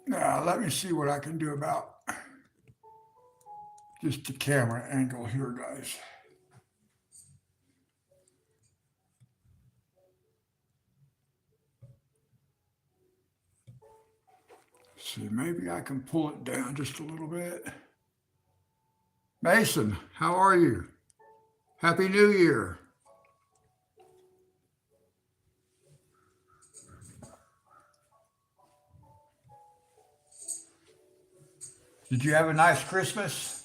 Now, let me see what I can do about just the camera angle here, guys. See, maybe I can pull it down just a little bit. Mason, how are you? Happy New Year. Did you have a nice Christmas?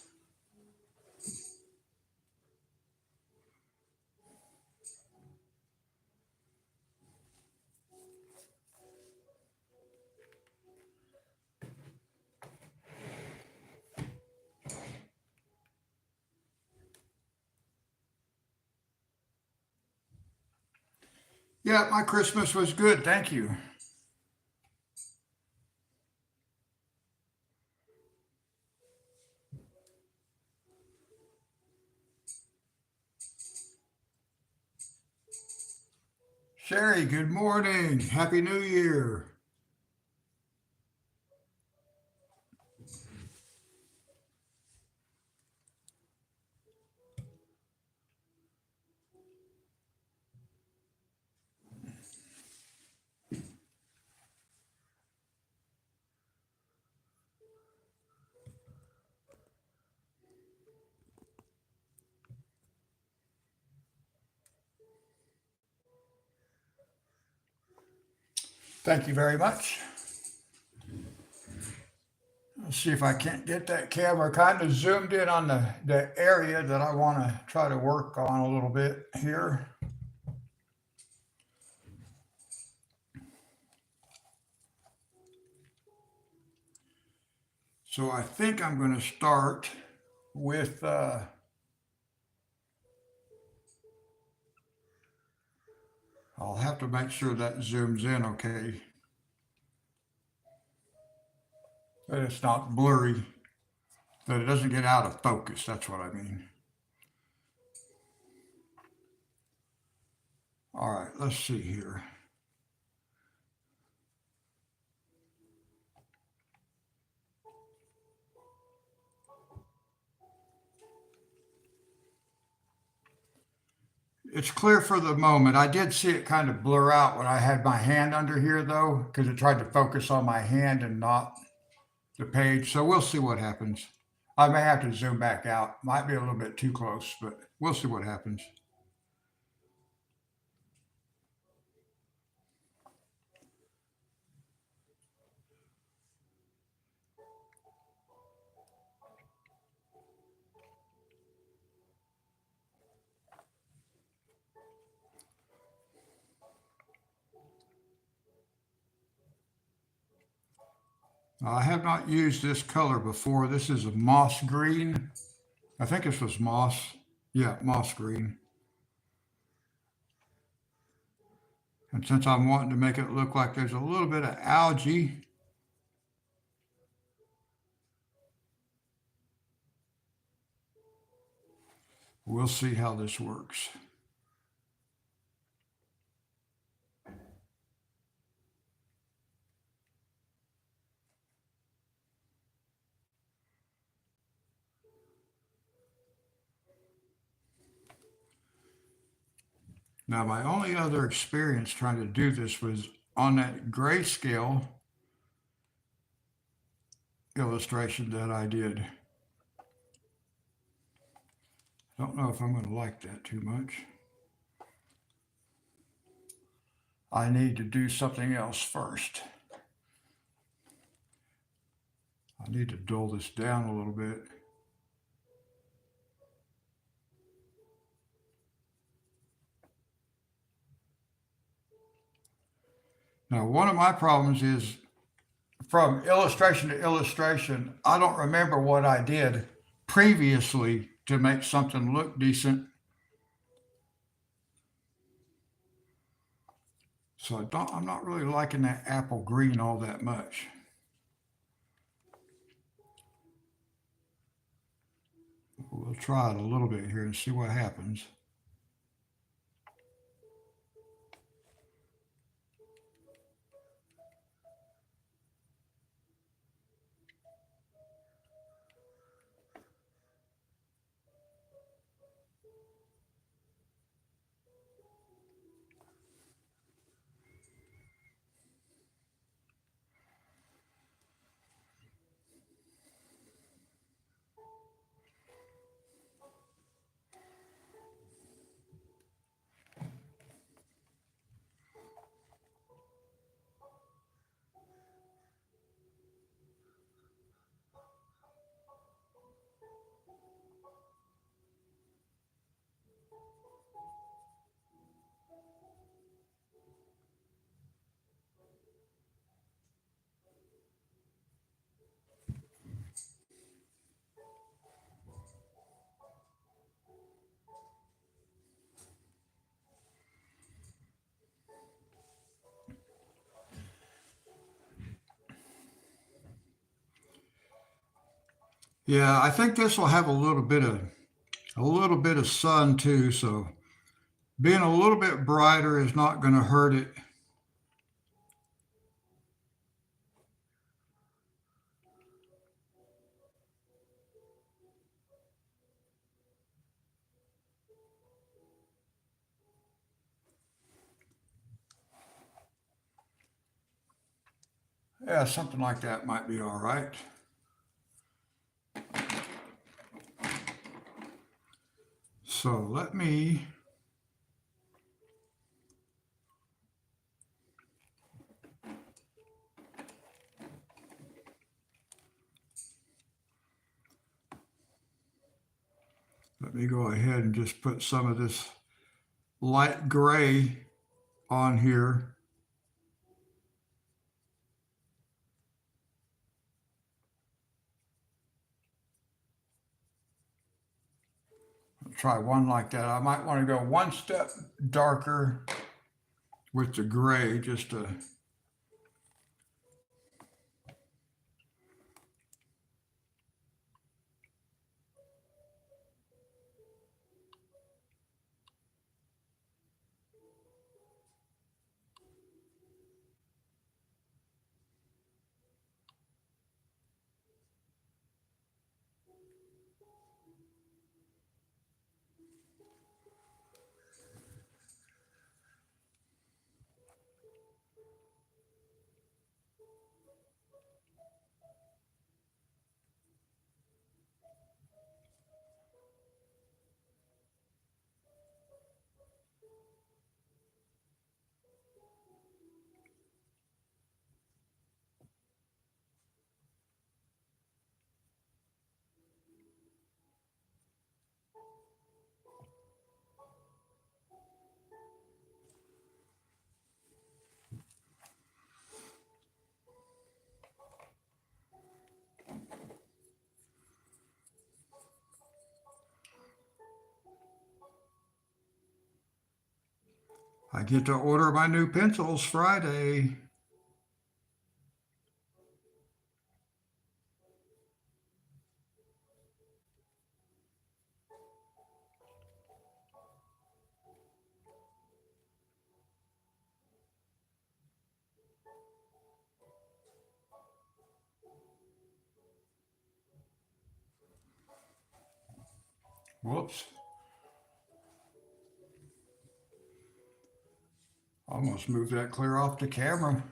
Yeah, my Christmas was good. Thank you. Sherry, good morning. Happy New Year. Thank you very much. Let's see if I can't get that camera kind of zoomed in on the area that I want to try to work on a little bit here. So I think I'm going to start with, I'll have to make sure that zooms in okay, that it's not blurry, that it doesn't get out of focus. That's what I mean. All right, let's see here. It's clear for the moment. I did see it kind of blur out when I had my hand under here though, because it tried to focus on my hand and not the page. So we'll see what happens. I may have to zoom back out. Might be a little bit too close, but we'll see what happens. I have not used this color before. This is a moss green. I think this was moss. Yeah, moss green. And since I'm wanting to make it look like there's a little bit of algae, we'll see how this works. Now, my only other experience trying to do this was on that grayscale illustration that I did. Don't know if I'm going to like that too much. I need to do something else first. I need to dull this down a little bit. Now, one of my problems is from illustration to illustration, I don't remember what I did previously to make something look decent. So I'm not really liking that apple green all that much. We'll try it a little bit here and see what happens. Yeah, I think this will have a little bit of sun too, so being a little bit brighter is not going to hurt it. Yeah, something like that might be all right. So let me go ahead and just put some of this light gray on here. I'll try one like that. I might want to go one step darker with the gray just to. I get to order my new pencils Friday. Whoops. Almost moved that clear off the camera.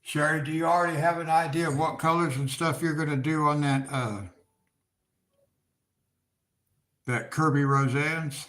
Sherry, do you already have an idea of what colors and stuff you're going to do on that Kirby Roseanne's?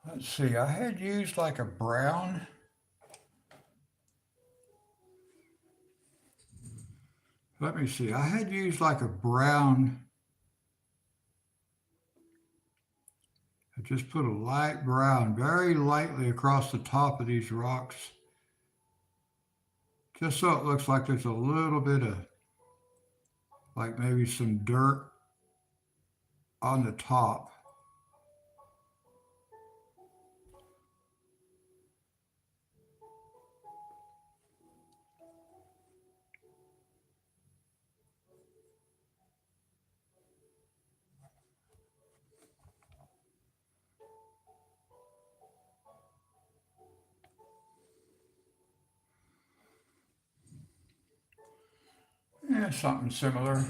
Let's see. I had used like a brown. Let me see. I had used like a brown. I just put a light brown very lightly across the top of these rocks, just so it looks like there's a little bit of like maybe some dirt on the top. Yeah, something similar.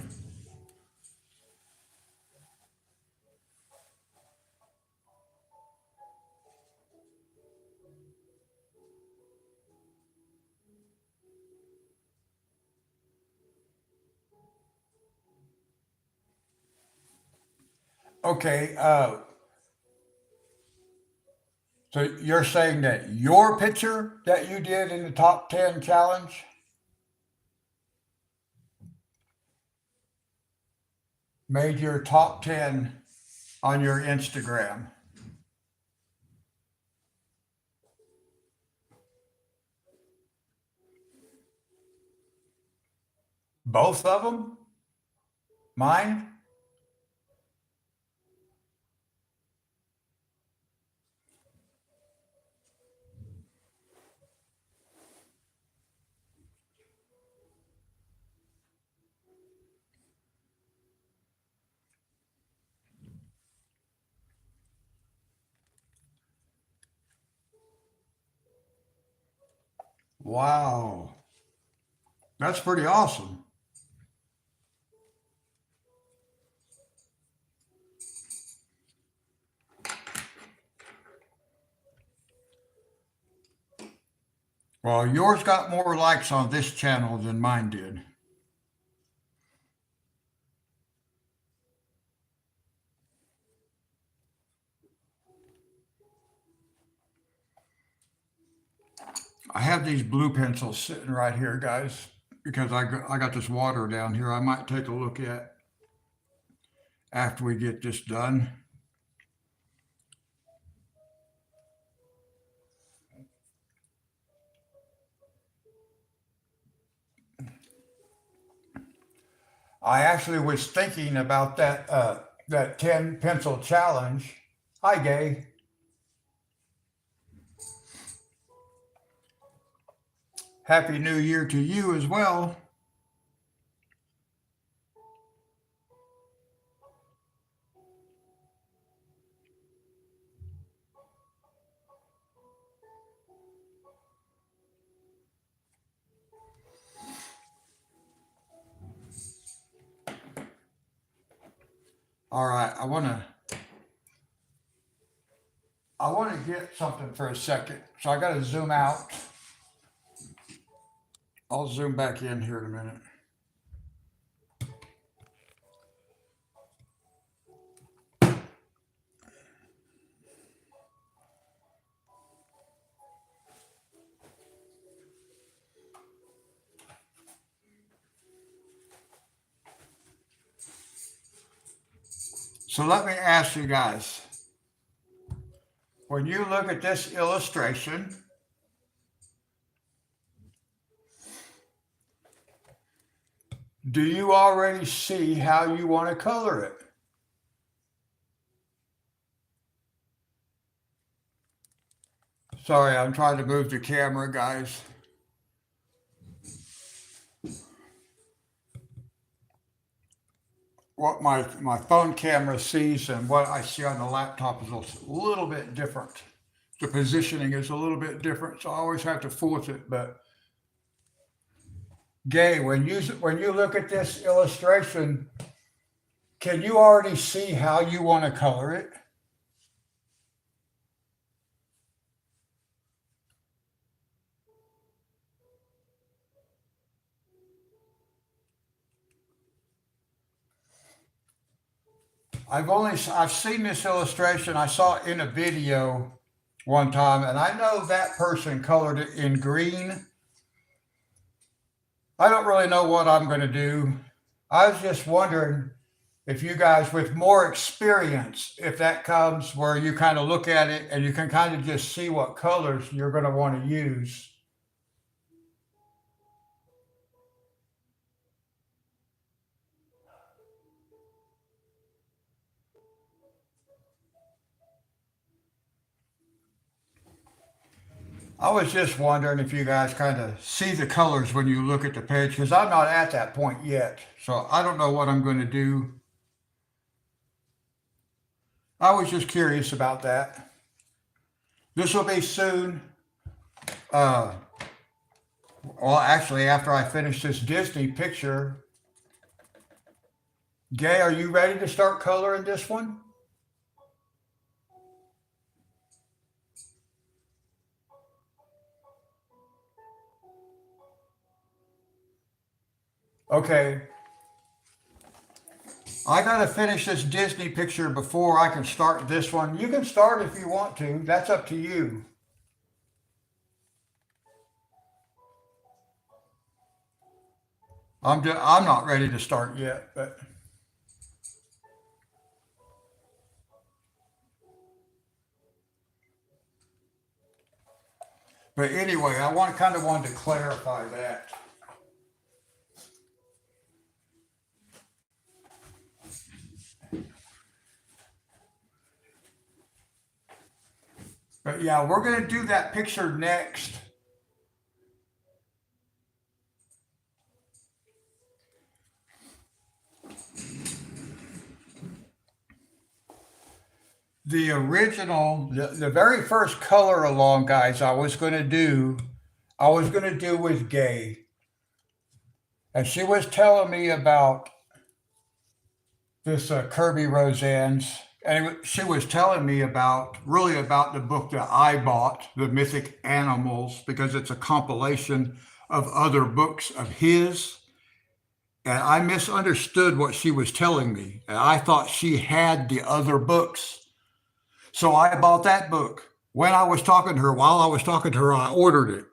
Okay, so you're saying that your picture that you did in the top 10 challenge made your top 10 on your Instagram? Both of them? Mine? Wow, that's pretty awesome. Well, yours got more likes on this channel than mine did. I have these blue pencils sitting right here, guys, because I got this water down here I might take a look at after we get this done. I actually was thinking about that 10 pencil challenge. Hi, Gay. Happy New Year to you as well. All right, I want to get something for a second, so I got to zoom out. I'll zoom back in here in a minute. So let me ask you guys, when you look at this illustration, do you already see how you want to color it? Sorry, I'm trying to move the camera, guys. What my phone camera sees and what I see on the laptop is a little bit different. The positioning is a little bit different, so I always have to force it. But Gay, when you look at this illustration, can you already see how you want to color it? I've seen this illustration. I saw it in a video one time, and I know that person colored it in green. I don't really know what I'm going to do. I was just wondering if you guys with more experience, if that comes where you kind of look at it and you can kind of just see what colors you're going to want to use. I was just wondering if you guys kind of see the colors when you look at the page, because I'm not at that point yet. So I don't know what I'm going to do. I was just curious about that. This will be soon. Uh, well, actually, after I finish this Disney picture, Gay, are you ready to start coloring this one? Okay, I gotta finish this Disney picture before I can start this one. You can start if you want to. That's up to you. I'm not ready to start yet, but anyway, I kind of wanted to clarify that. But yeah, we're gonna do that picture next. The original, the very first color along, guys, I was gonna do with Gay, and she was telling me about this Kirby Roseanne's, and she was telling me about really about the book that I bought, The Mythic Animals, because it's a compilation of other books of his. And I misunderstood what she was telling me. And I thought she had the other books. So I bought that book. When I was talking to her, while I was talking to her, I ordered it.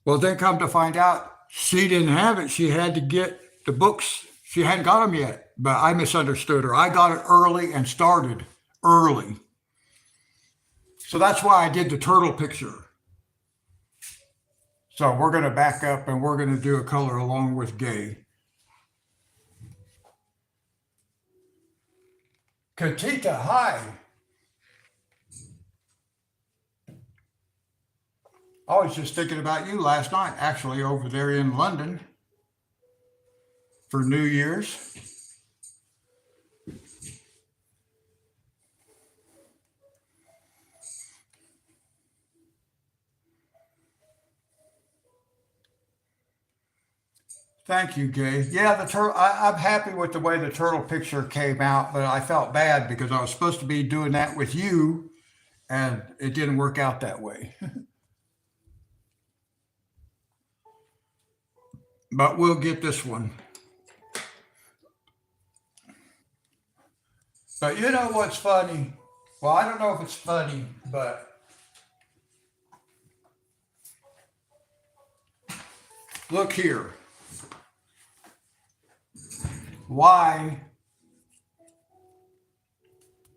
Well, then come to find out, she didn't have it. She had to get the books. She hadn't got them yet, but I misunderstood her. I got it early and started early. So that's why I did the turtle picture. So we're going to back up and we're going to do a color along with Gay. Katita, hi. I was just thinking about you last night, actually, over there in London for New Year's. Thank you, Gay. Yeah, the turtle. I'm happy with the way the turtle picture came out, but I felt bad because I was supposed to be doing that with you, and it didn't work out that way. But we'll get this one. But you know what's funny? Well, I don't know if it's funny, but look here. Why?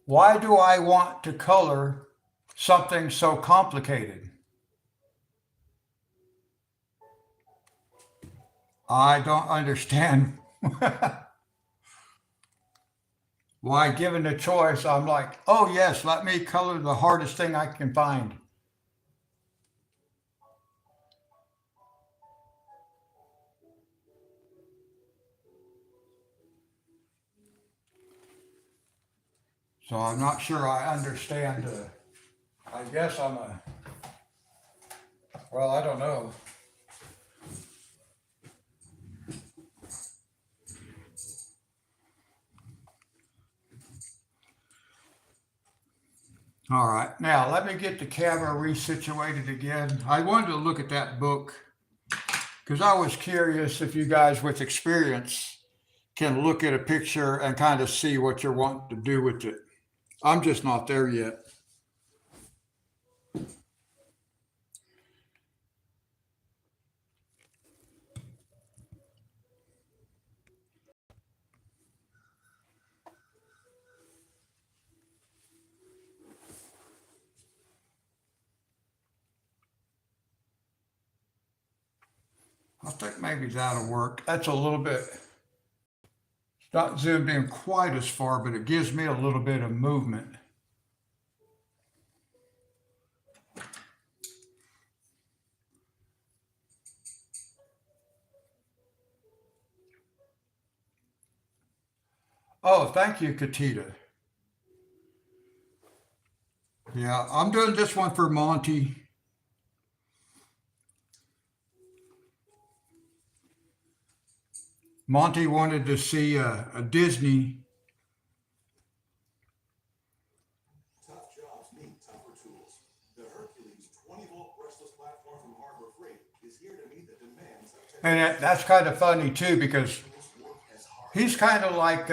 Why do I want to color something so complicated? I don't understand why, given the choice, I'm like, oh, yes, let me color the hardest thing I can find. So I'm not sure I understand. I guess well, I don't know. All right, now let me get the camera resituated again. I wanted to look at that book because I was curious if you guys with experience can look at a picture and kind of see what you're wanting to do with it. I'm just not there yet. I think maybe that'll work. That's a little bit, it's not zoomed in quite as far, but it gives me a little bit of movement. Oh, thank you, Katita. Yeah, I'm doing this one for Monty. Monty wanted to see a Disney. And that's kind of funny too because he's kind of like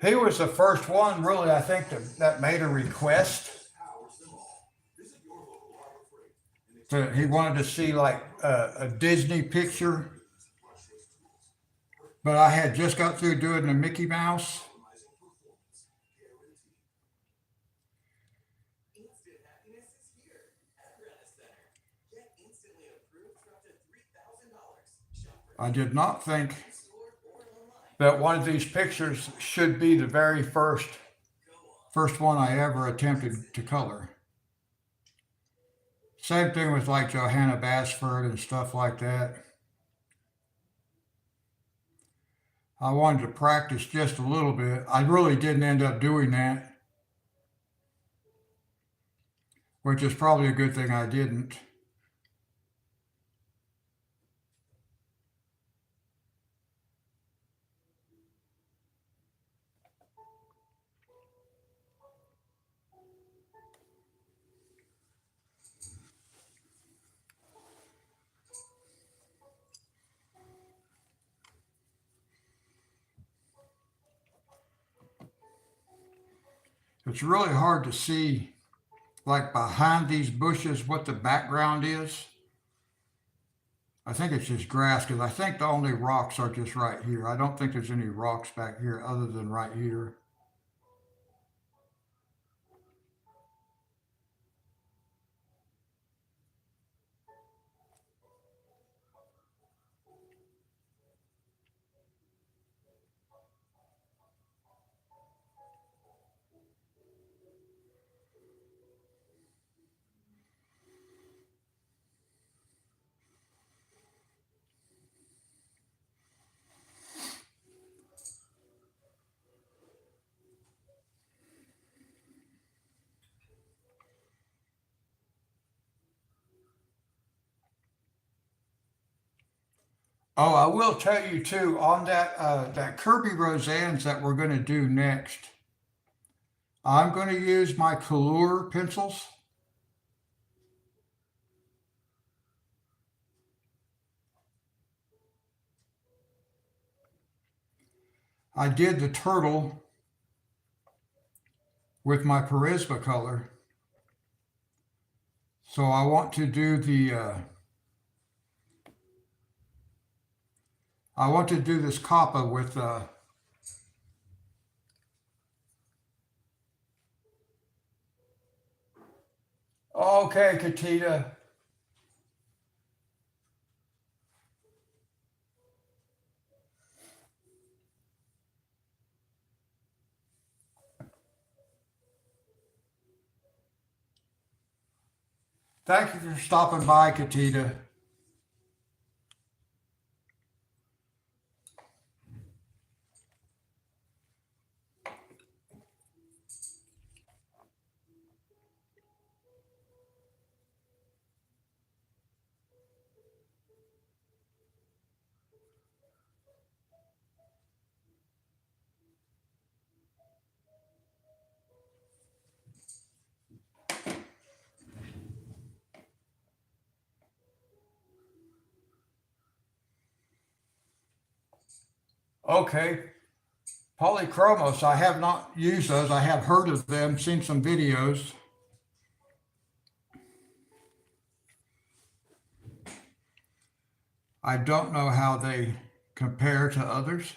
he was the first one really I think that made a request. He wanted to see like a Disney picture, but I had just got through doing the Mickey Mouse. I did not think that one of these pictures should be the very first one I ever attempted to color. Same thing with like Johanna Basford and stuff like that. I wanted to practice just a little bit. I really didn't end up doing that, which is probably a good thing I didn't. It's really hard to see, like behind these bushes, what the background is. I think it's just grass because I think the only rocks are just right here. I don't think there's any rocks back here other than right here. Oh, I will tell you too on that Kirby Roseanne's that we're going to do next. I'm going to use my Color pencils. I did the turtle with my Charisma color, so I want to do the I want to do this Kappa with okay, Katita. Thank you for stopping by, Katita. Okay, polychromos. I have not used those. I have heard of them, seen some videos. I don't know how they compare to others.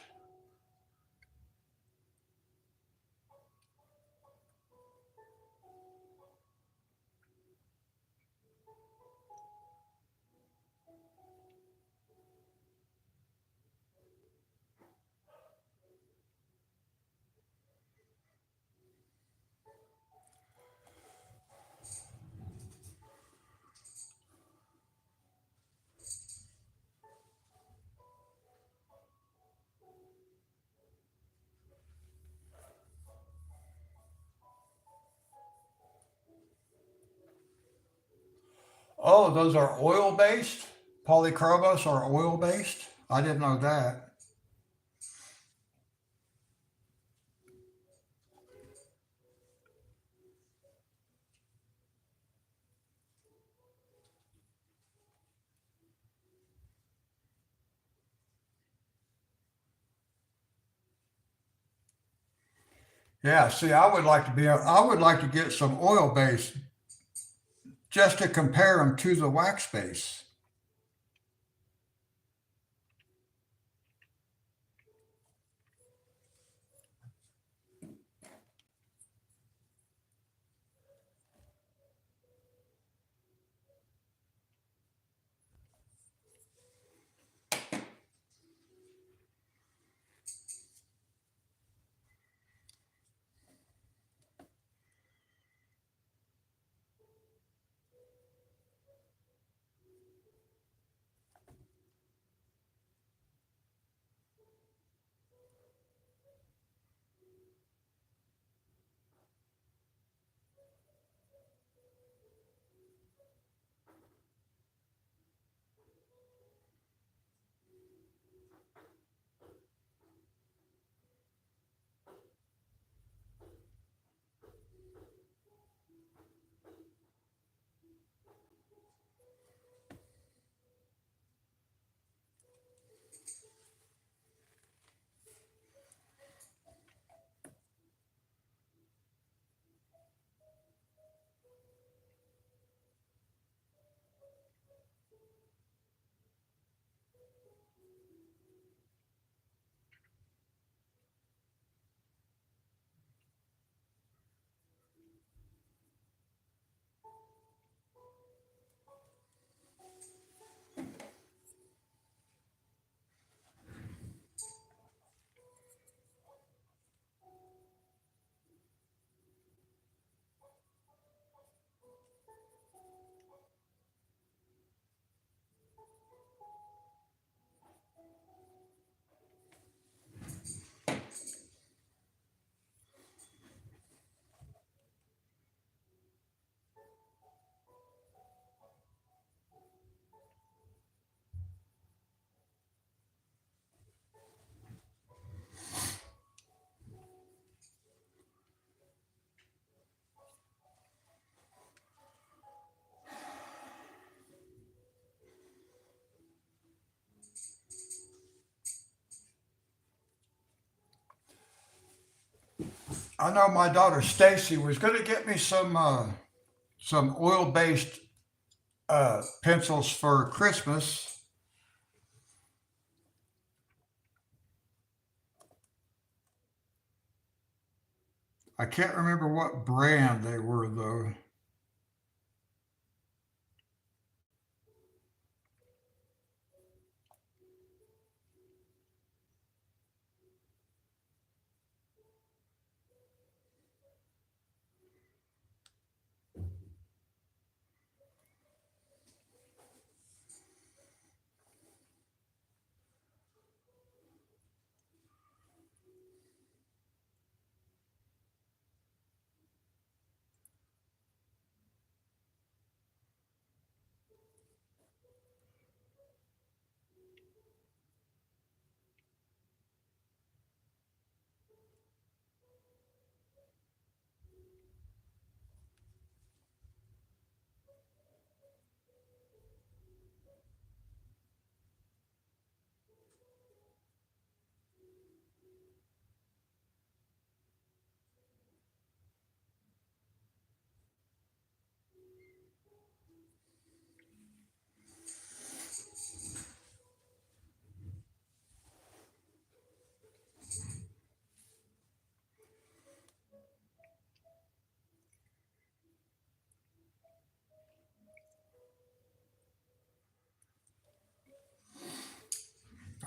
Oh, those are oil based? Polychromos are oil based? I didn't know that. Yeah, see, I would like to get some oil based just to compare them to the wax base. I know my daughter Stacy was going to get me some oil based pencils for Christmas. I can't remember what brand they were though.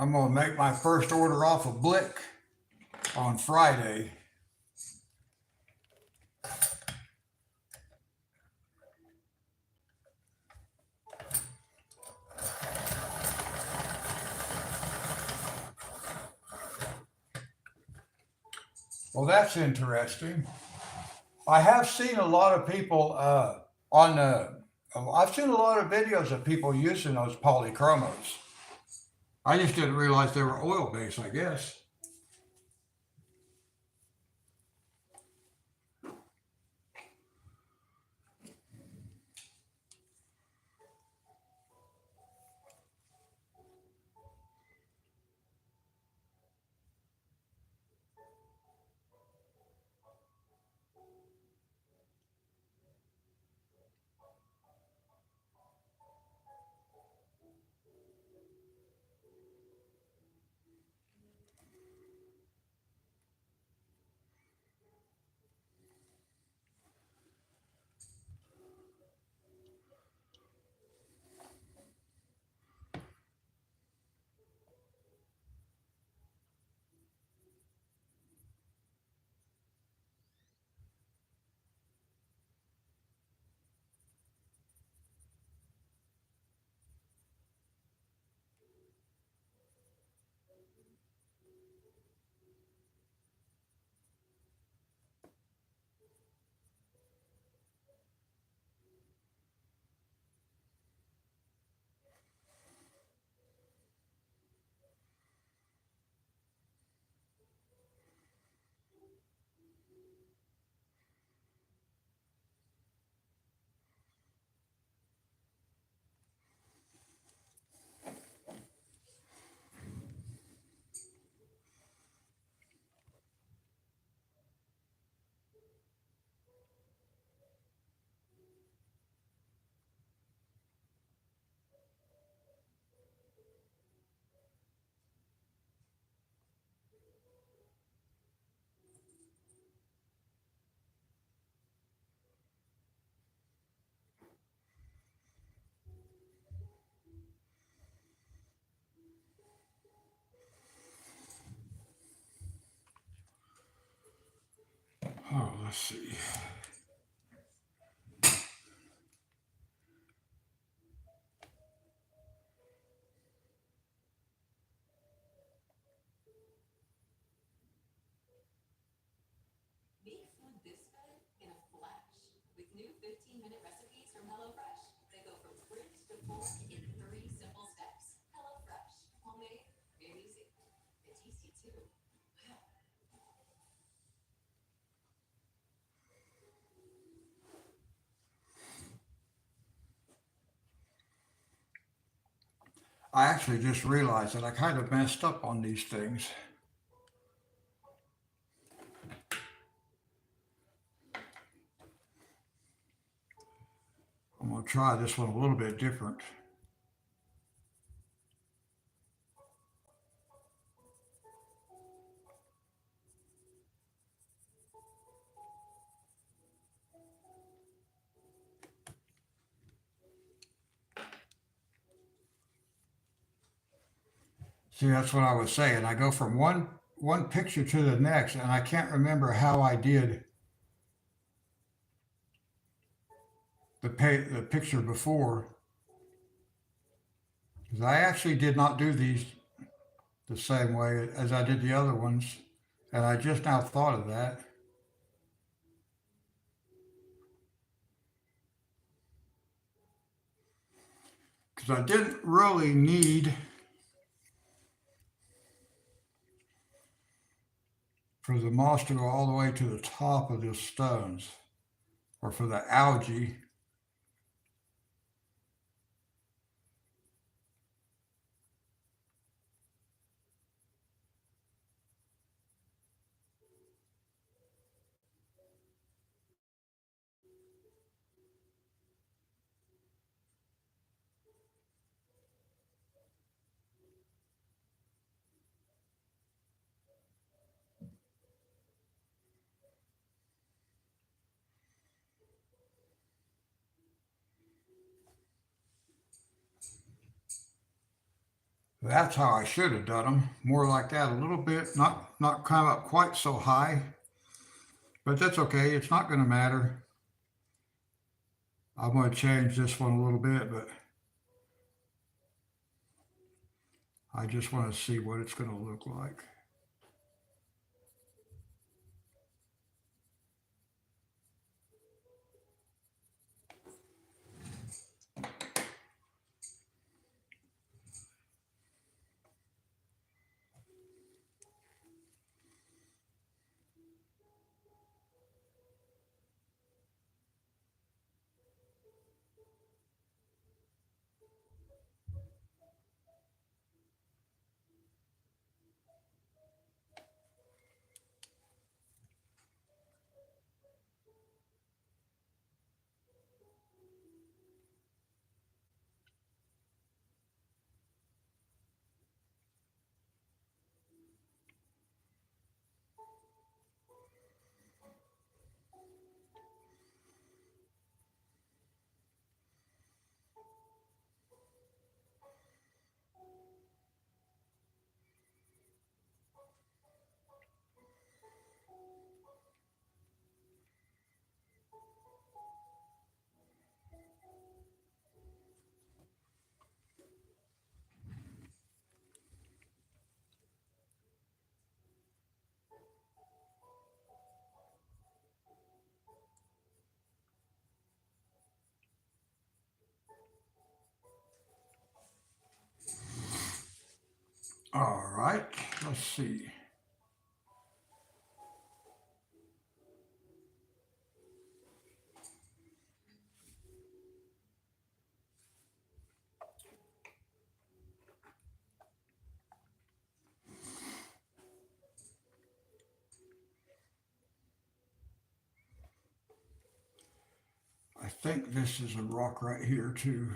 I'm going to make my first order off of Blick on Friday. Well, that's interesting. I have seen a lot of people on the Oh, I've seen a lot of videos of people using those polychromos. I just didn't realize they were oil based, I guess. Oh, let's see. I actually just realized that I kind of messed up on these things. I'm going to try this one a little bit different. See, that's what I was saying. I go from one picture to the next, and I can't remember how I did the picture before, because I actually did not do these the same way as I did the other ones, and I just now thought of that because I didn't really need for the moss to go all the way to the top of the stones, or for the algae. That's how I should have done them. More like that, a little bit, not come up quite so high, but that's okay. It's not going to matter. I'm going to change this one a little bit, but I just want to see what it's going to look like. All right, let's see. I think this is a rock right here too.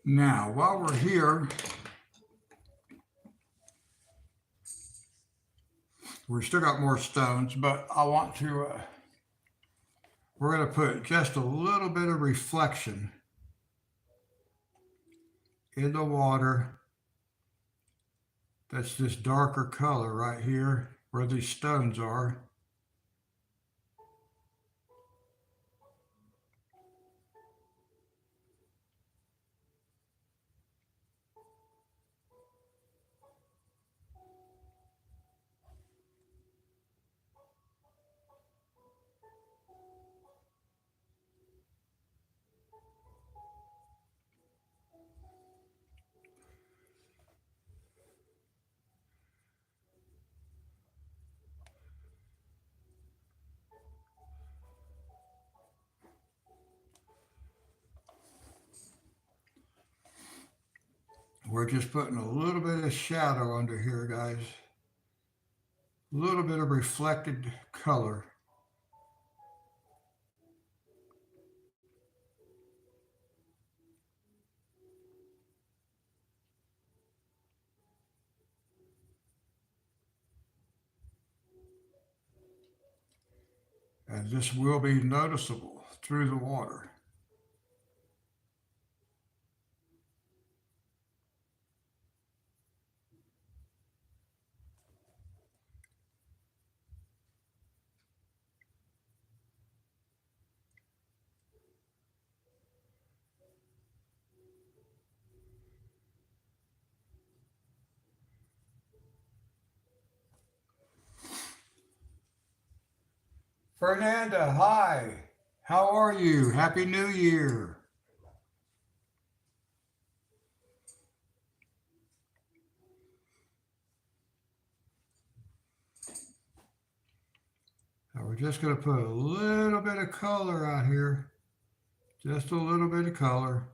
Now, while we're here, we still got more stones, but I want to, we're going to put just a little bit of reflection in the water. That's this darker color right here where these stones are. We're just putting a little bit of shadow under here, guys. A little bit of reflected color. And this will be noticeable through the water. Fernanda, hi. How are you? Happy New Year. Now we're just going to put a little bit of color out here. Just a little bit of color.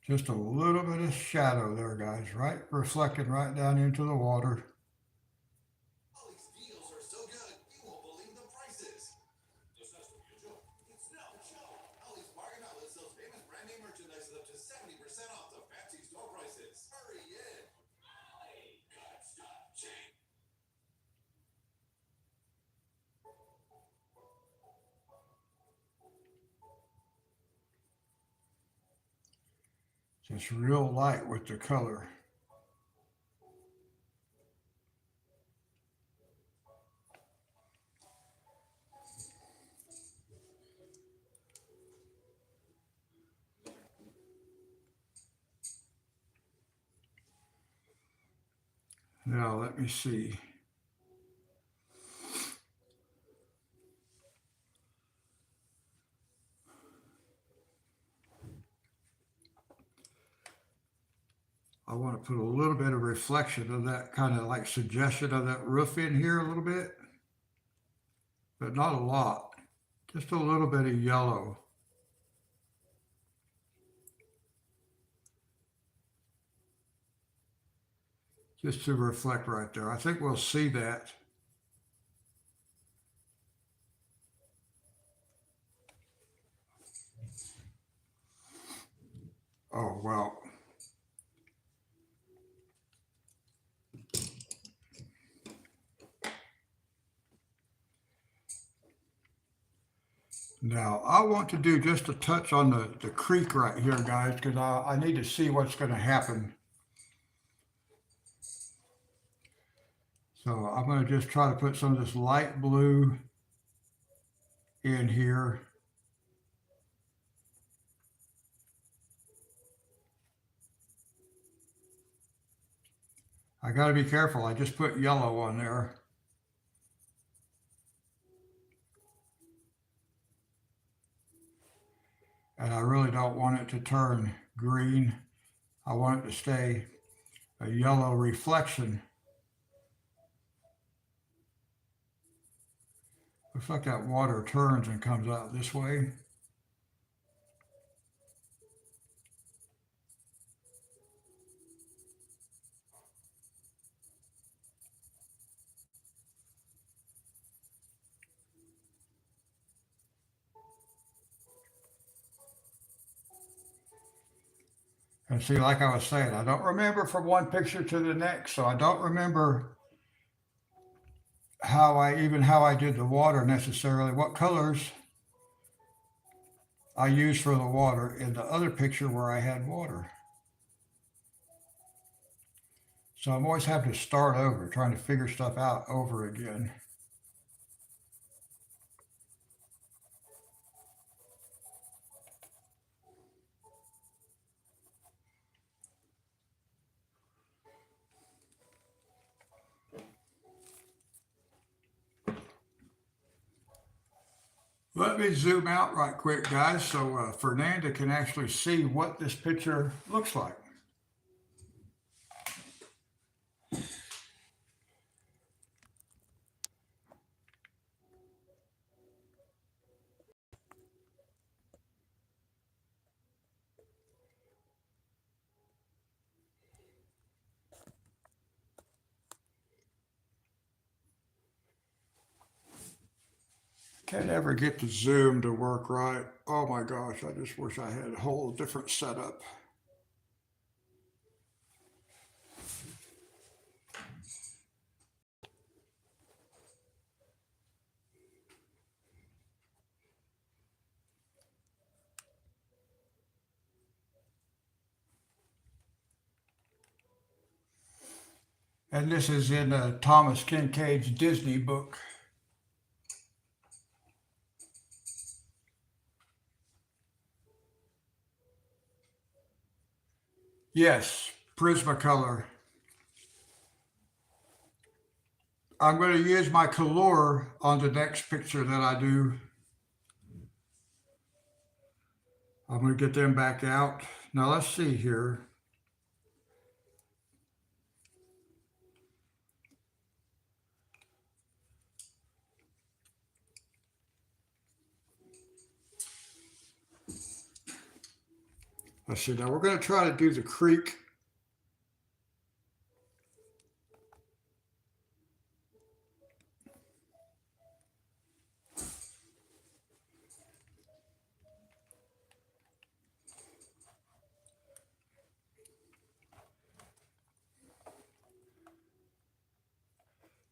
Just a little bit of shadow there, guys, right? Reflecting right down into the water. Just real light with the color. Now, let me see. I want to put a little bit of reflection of that kind of like suggestion of that roof in here a little bit, but not a lot. Just a little bit of yellow. Just to reflect right there. I think we'll see that. Oh, well. Now, I want to do just a touch on the creek right here, guys, because I need to see what's going to happen. So I'm going to just try to put some of this light blue in here. I got to be careful. I just put yellow on there. And I really don't want it to turn green. I want it to stay a yellow reflection. Looks like that water turns and comes out this way. And see, like I was saying, I don't remember from one picture to the next, so I don't remember how I did the water necessarily, what colors I used for the water in the other picture where I had water. So I'm always having to start over, trying to figure stuff out over again. Let me zoom out right quick, guys, so Fernanda can actually see what this picture looks like. Can't ever get the zoom to work right. Oh my gosh, I just wish I had a whole different setup. And this is in Thomas Kinkade's Disney book. Yes, Prismacolor. I'm going to use my color on the next picture that I do. I'm going to get them back out. Now let's see here. Let's see. Now we're going to try to do the creek.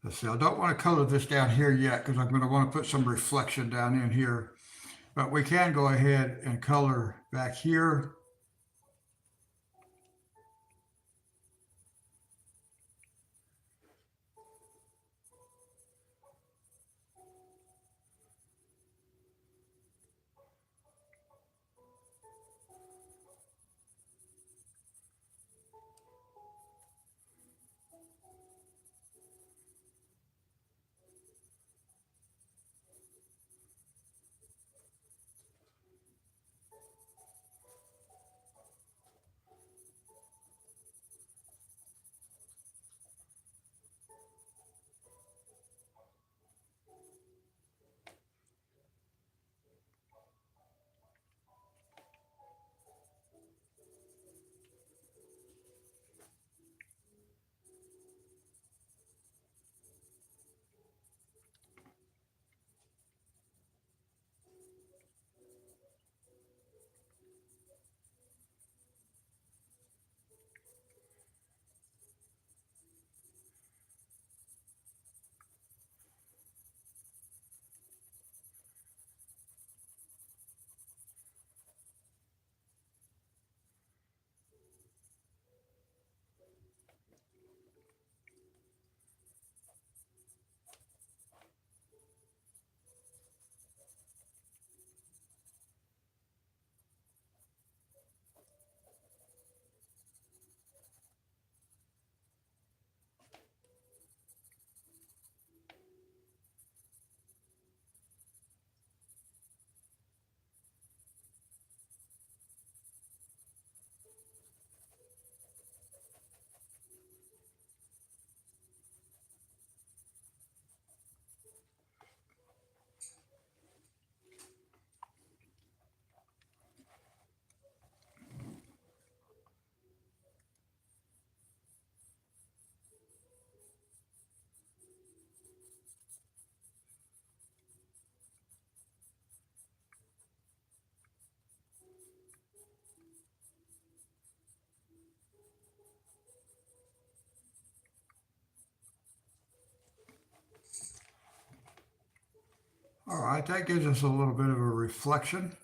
Let's see. I don't want to color this down here yet because I'm going to want to put some reflection down in here. But we can go ahead and color back here. All right, that gives us a little bit of a reflection.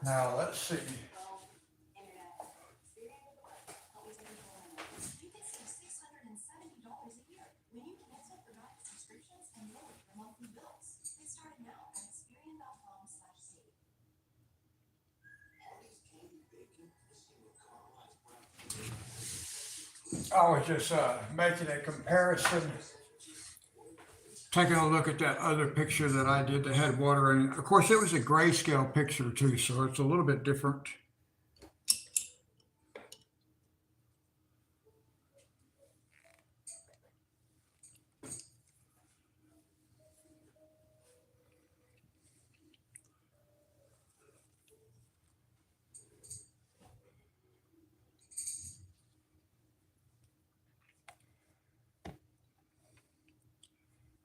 Now let's see. I was just making a comparison, taking a look at that other picture that I did that had water in it. Of course, it was a grayscale picture too, so it's a little bit different.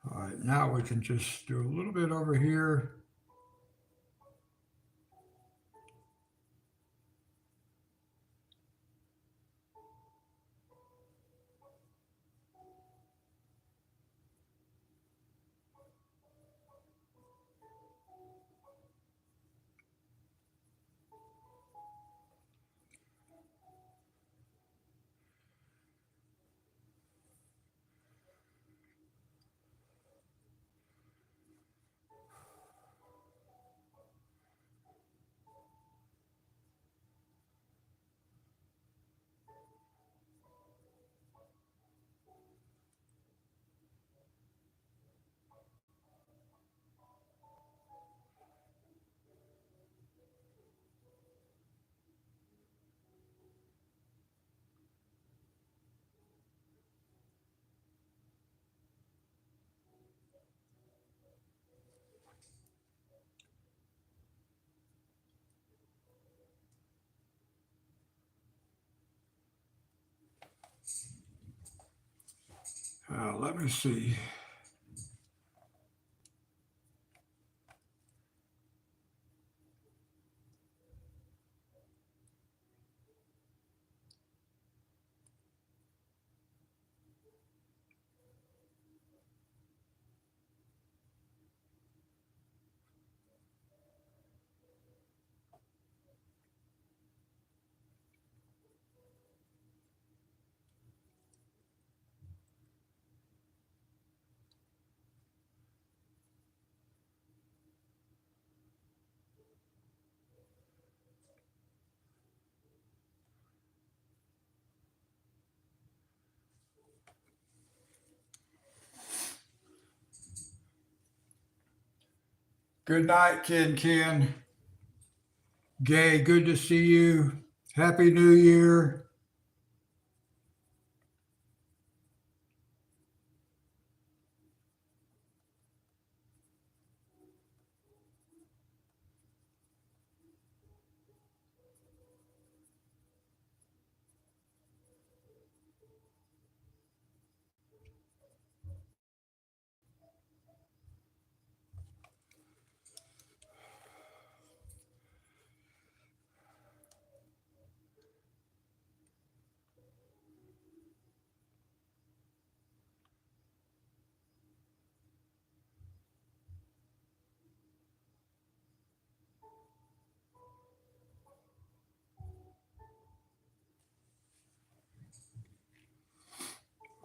All right, now we can just do a little bit over here. Let me see. Good night, Ken. Gay, good to see you. Happy New Year.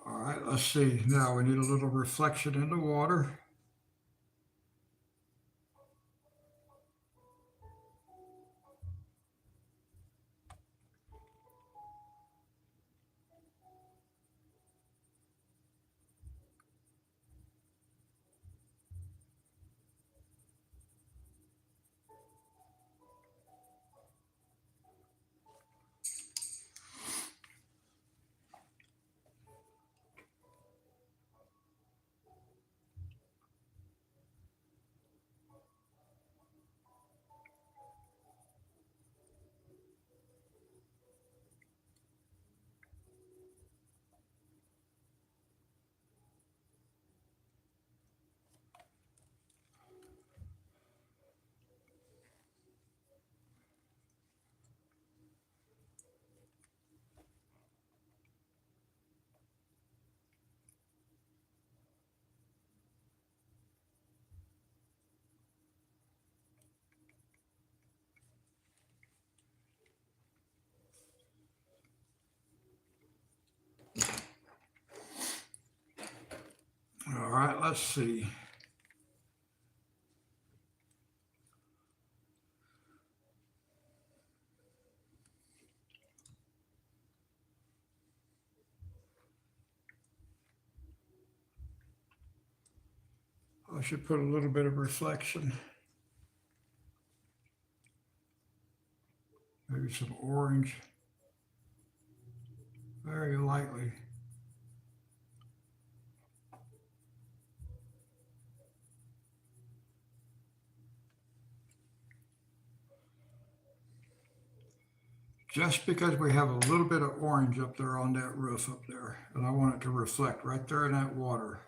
All right, let's see. Now we need a little reflection in the water. let's see. I should put a little bit of reflection. Maybe some orange. Very lightly. Just because we have a little bit of orange up there on that roof up there, and I want it to reflect right there in that water.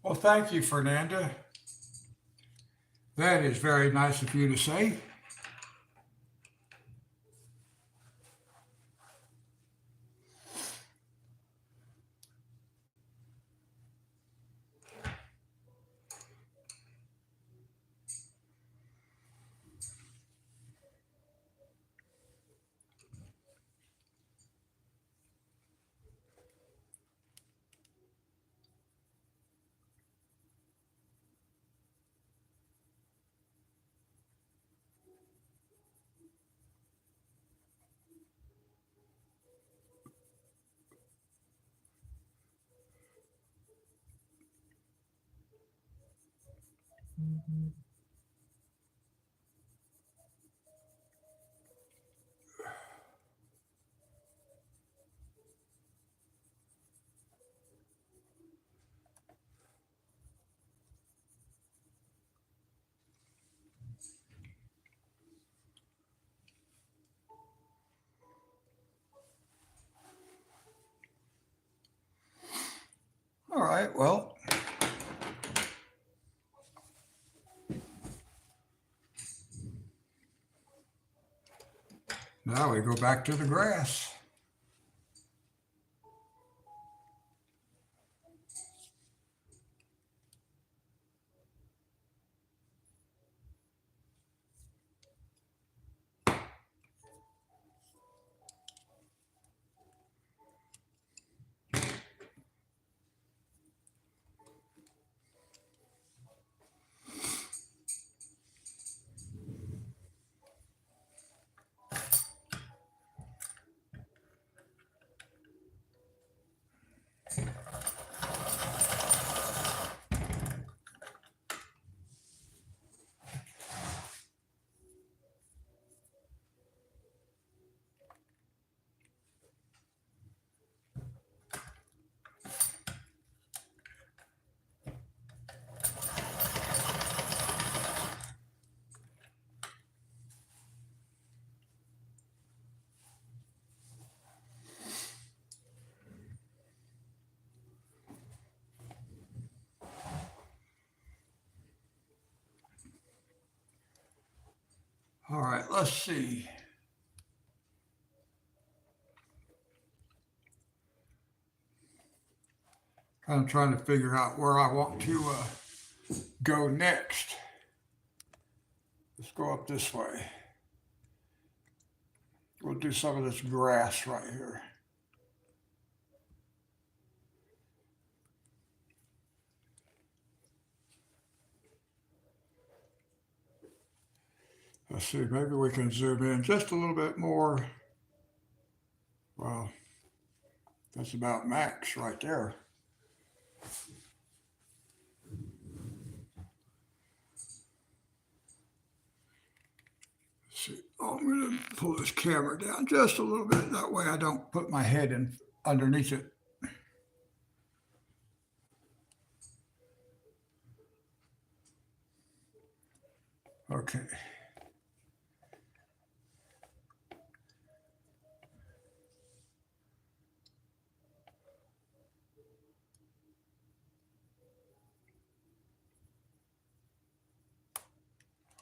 Well, thank you, Fernanda. That is very nice of you to say. All right, well, now we go back to the grass. All right, let's see. I'm trying to figure out where I want to go next. Let's go up this way. We'll do some of this grass right here. Let's see, maybe we can zoom in just a little bit more. Well, that's about max right there. Let's see, oh, I'm going to pull this camera down just a little bit. That way I don't put my head in underneath it. Okay.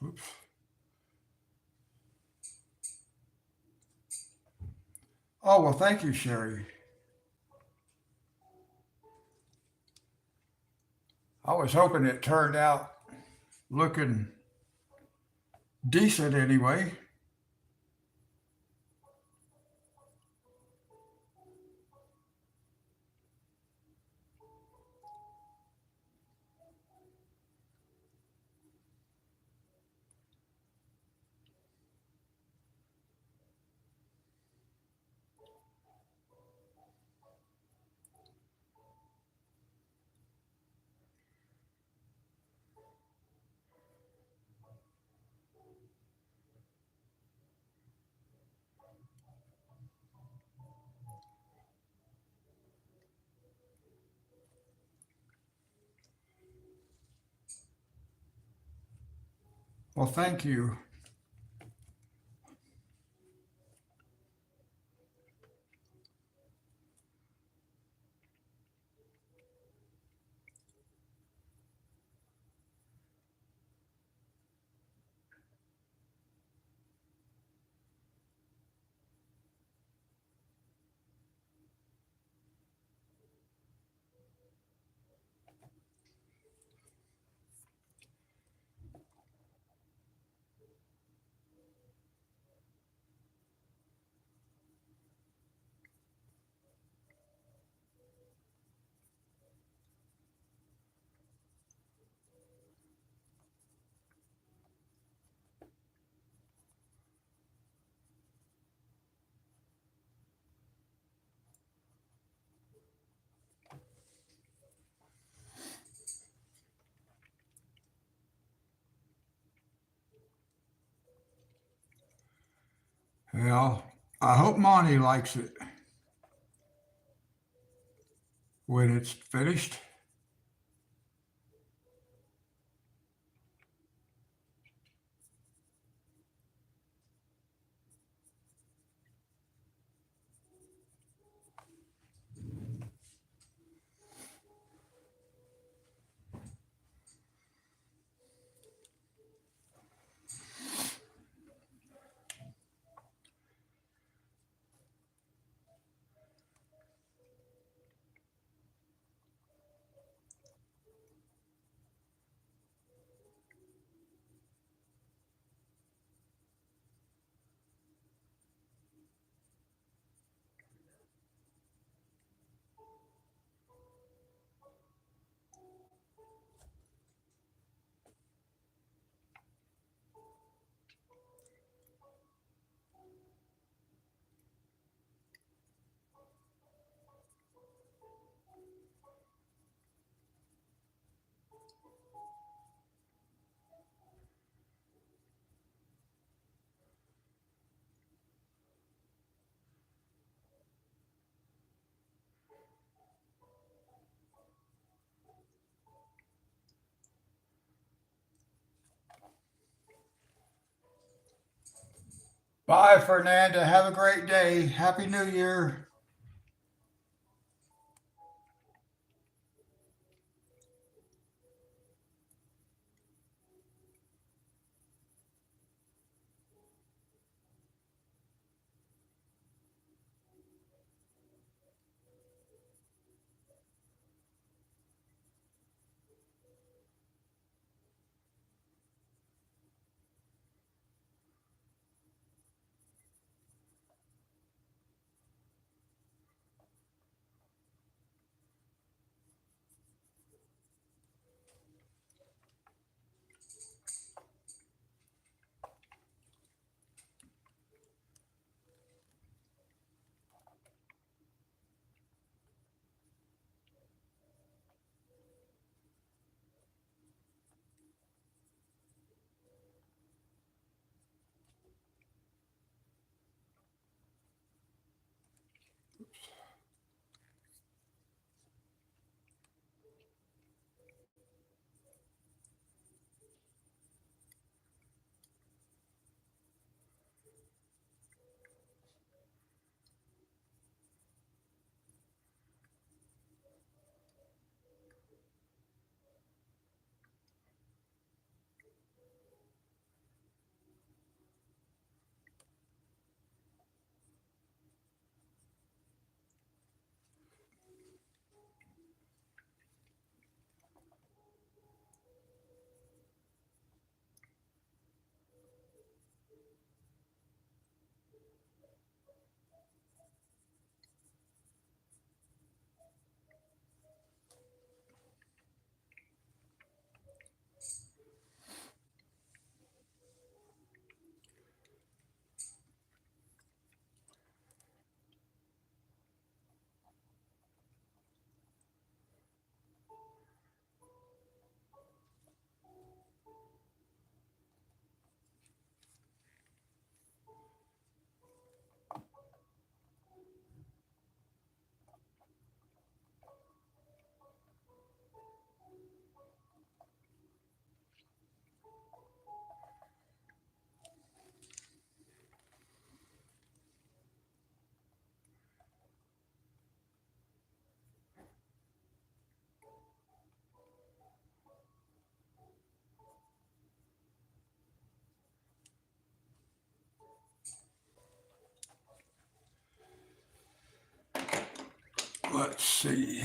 Oops. Oh, well, thank you, Sherry. I was hoping it turned out looking decent anyway. Well, thank you. Well, I hope Monty likes it when it's finished. Bye, Fernanda. Have a great day. Happy New Year. Let's see.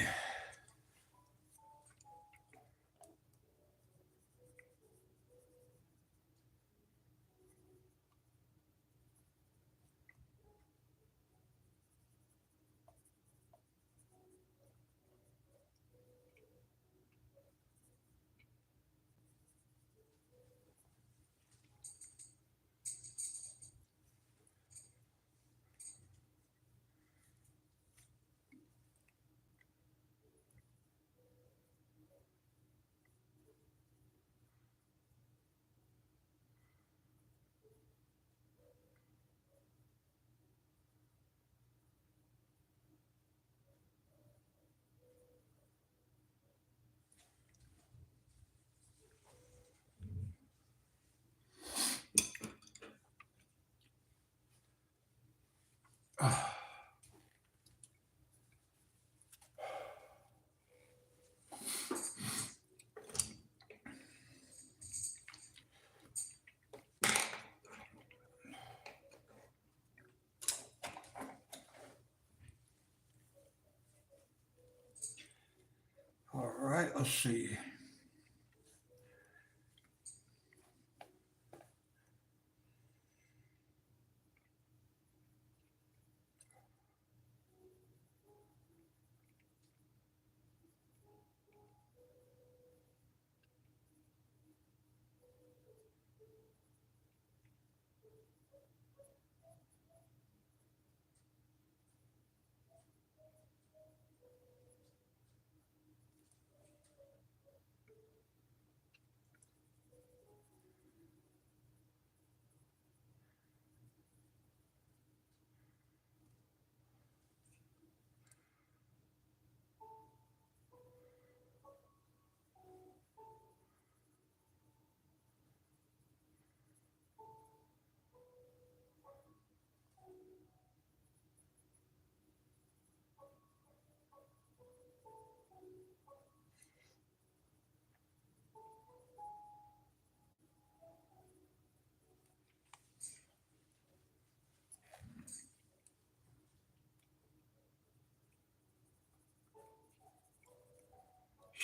All right, let's see.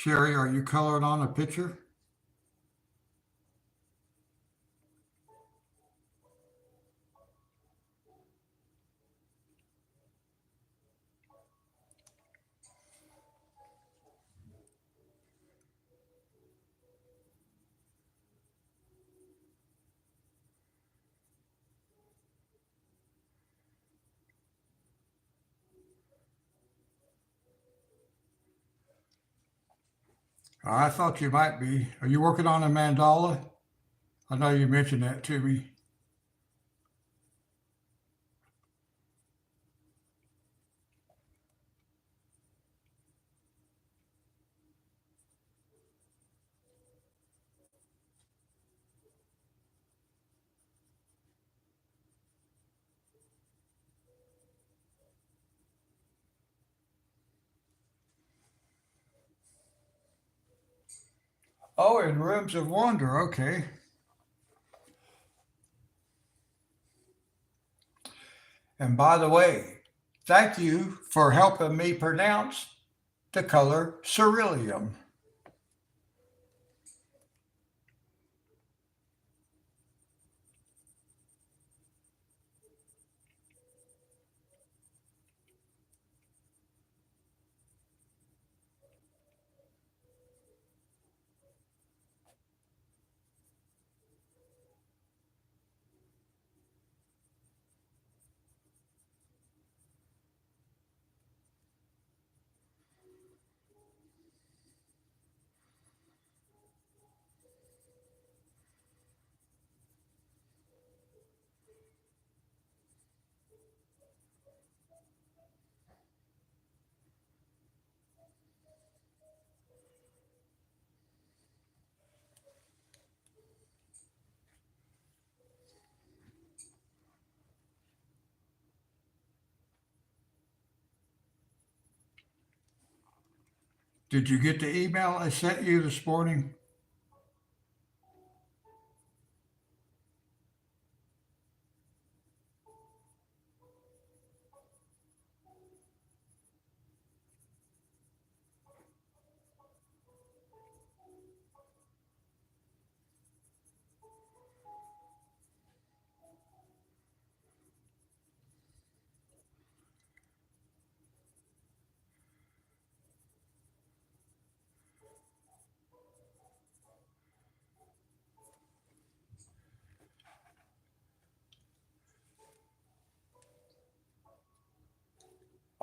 Sherry, are you colored on a picture? I thought you might be. Are you working on a mandala? I know you mentioned that to me. Oh, in Rooms of Wonder. Okay. And by the way, thank you for helping me pronounce the color ceruleum. Did you get the email I sent you this morning?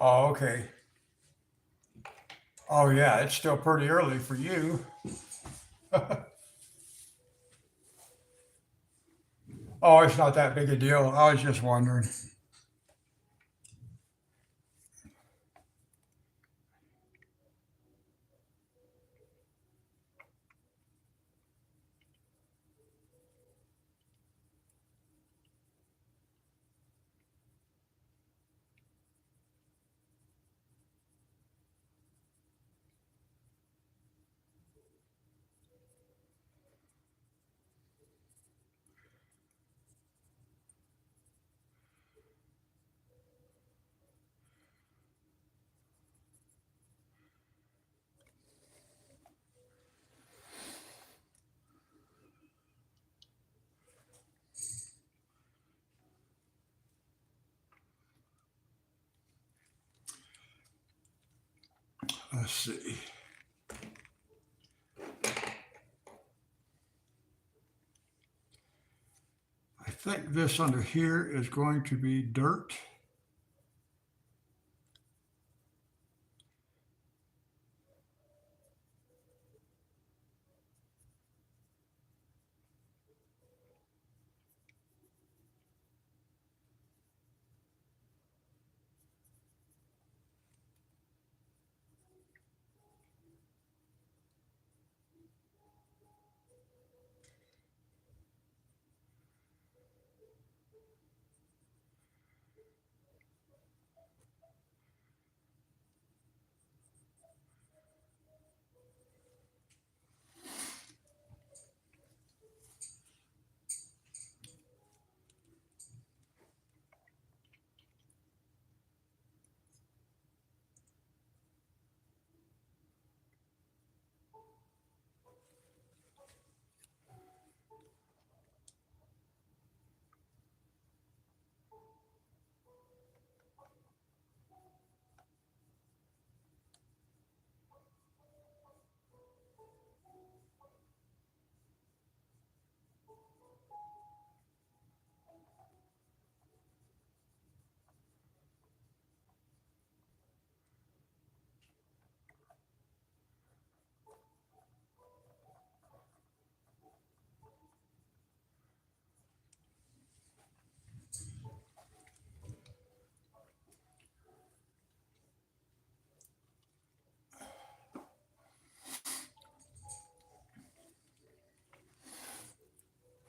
Oh, okay. Oh, yeah, it's still pretty early for you. Oh, it's not that big a deal. I was just wondering. Let's see. I think this under here is going to be dirt.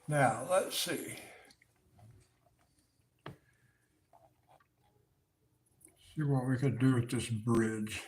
Now, let's see. See what we could do with this bridge.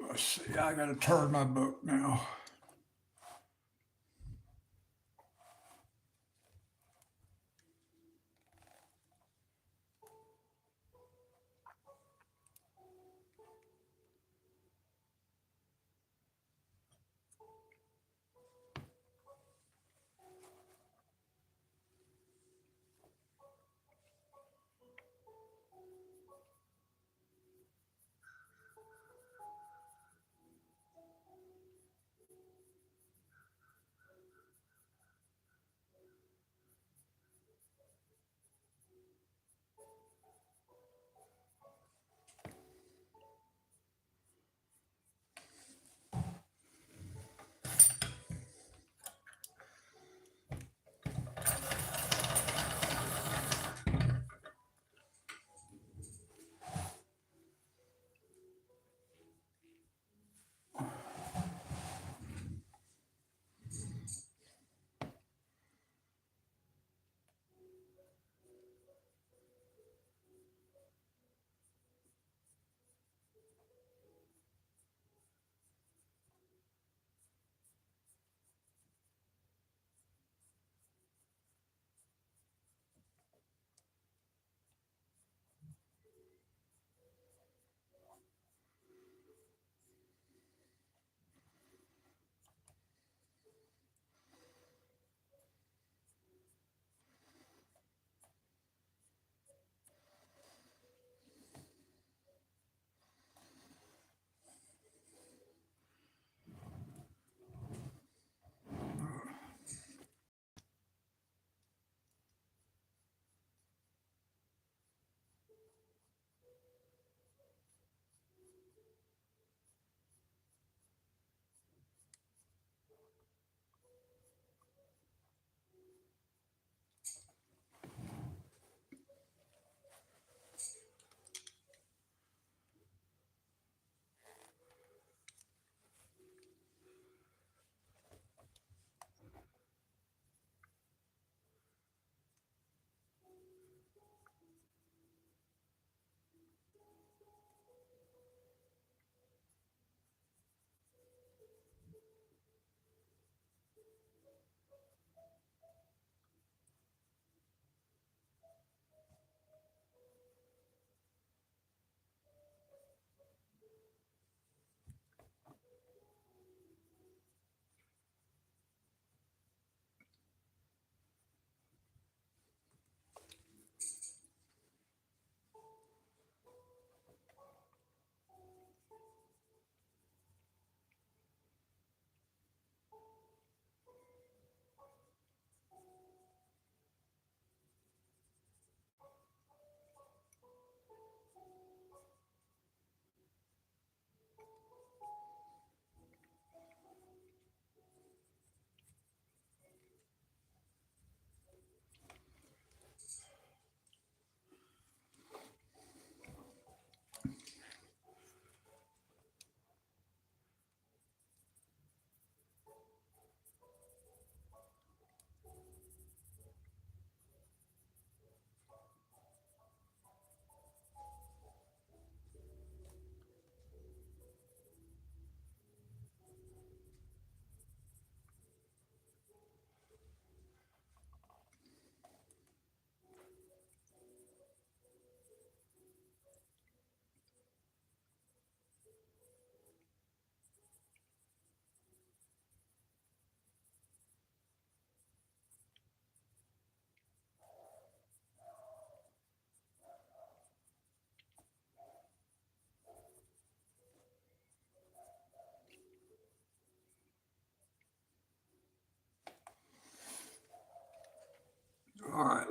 Let's see. I got to turn my book now.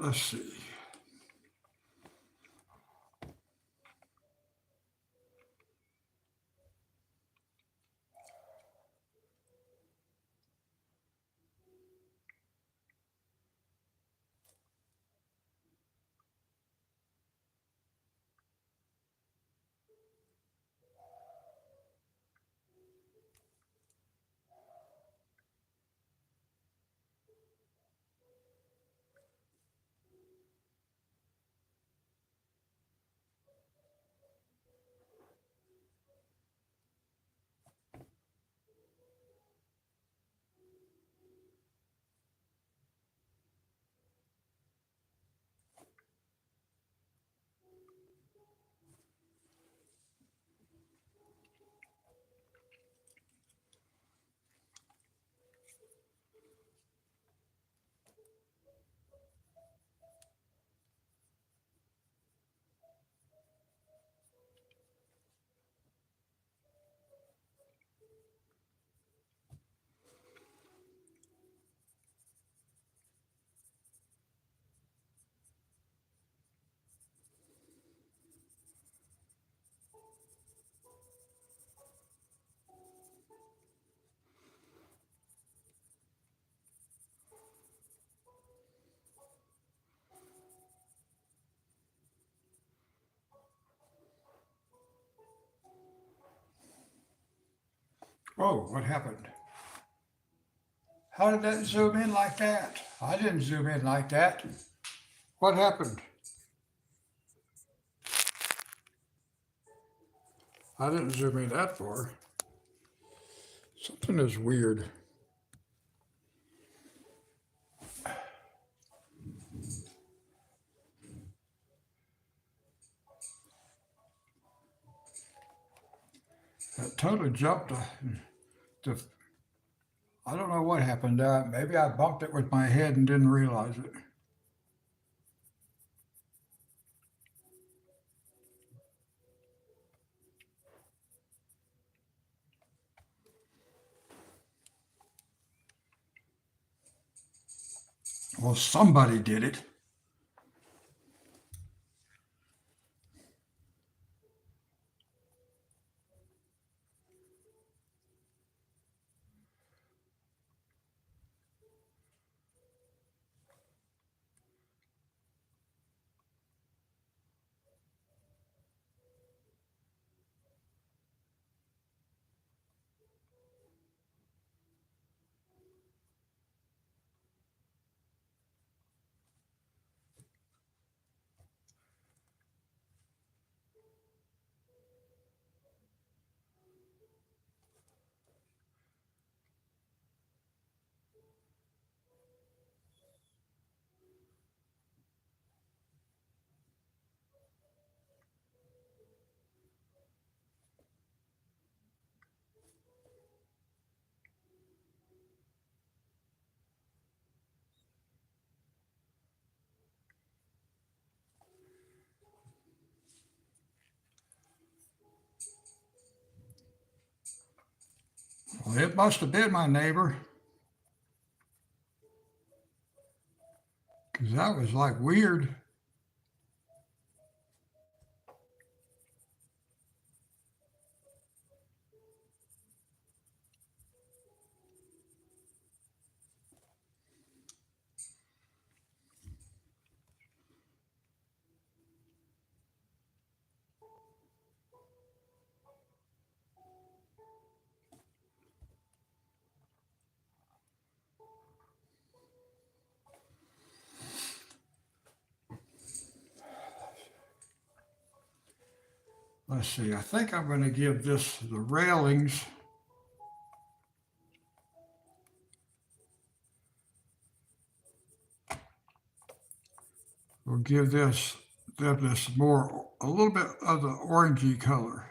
Let's see. Whoa, what happened? How did that zoom in like that? I didn't zoom in like that. What happened? I didn't zoom in that far. Something is weird. That totally jumped. To, I don't know what happened. Maybe I bumped it with my head and didn't realize it. Well, somebody did it. Well, it must have been my neighbor, because that was like weird. Let's see. I think I'm going to give this the railings. We'll give this more a little bit of the orangey color.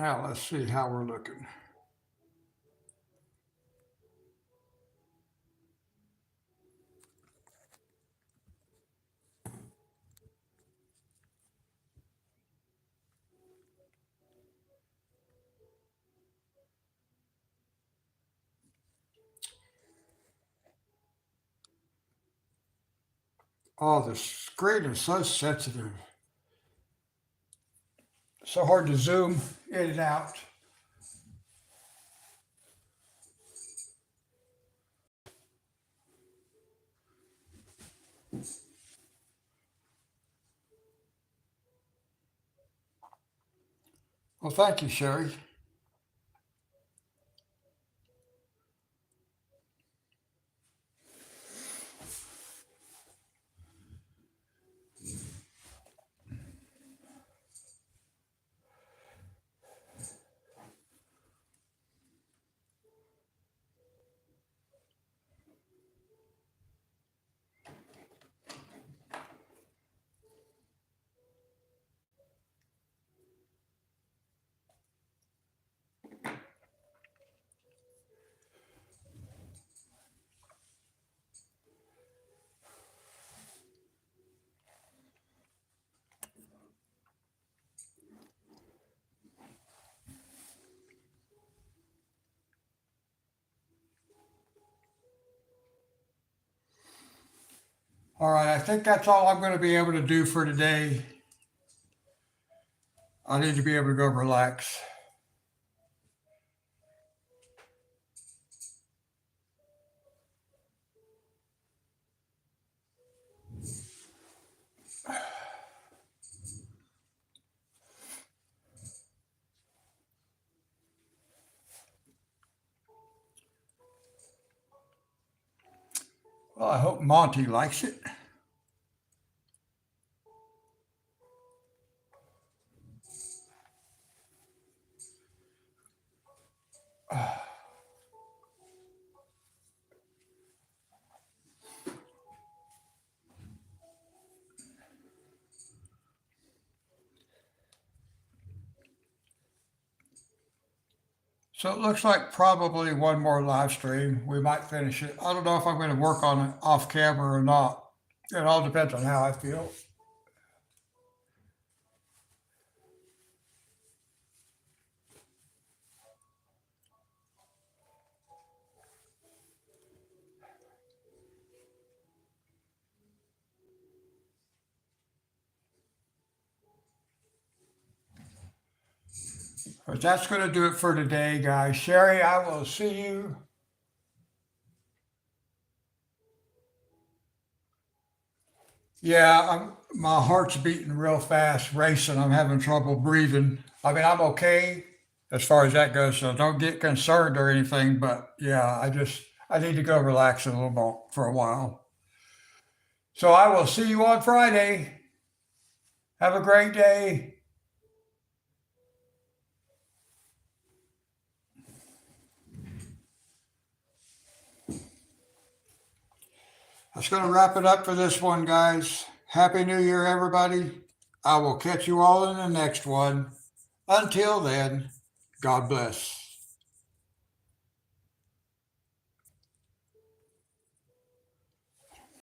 Now let's see how we're looking. Oh, the screen is so sensitive. So hard to zoom in and out. Well, thank you, Sherry. All right, I think that's all I'm going to be able to do for today. I need to be able to go relax. Well, I hope Monty likes it. So it looks like probably one more live stream. We might finish it. I don't know if I'm going to work on it off camera or not. It all depends on how I feel. But that's going to do it for today, guys. Sherry, I will see you. Yeah, my heart's beating real fast, racing. I'm having trouble breathing. I mean, I'm okay as far as that goes, so don't get concerned or anything. But yeah, I need to go relax a little more for a while. So I will see you on Friday. Have a great day. That's going to wrap it up for this one, guys. Happy New Year, everybody. I will catch you all in the next one. Until then, God bless.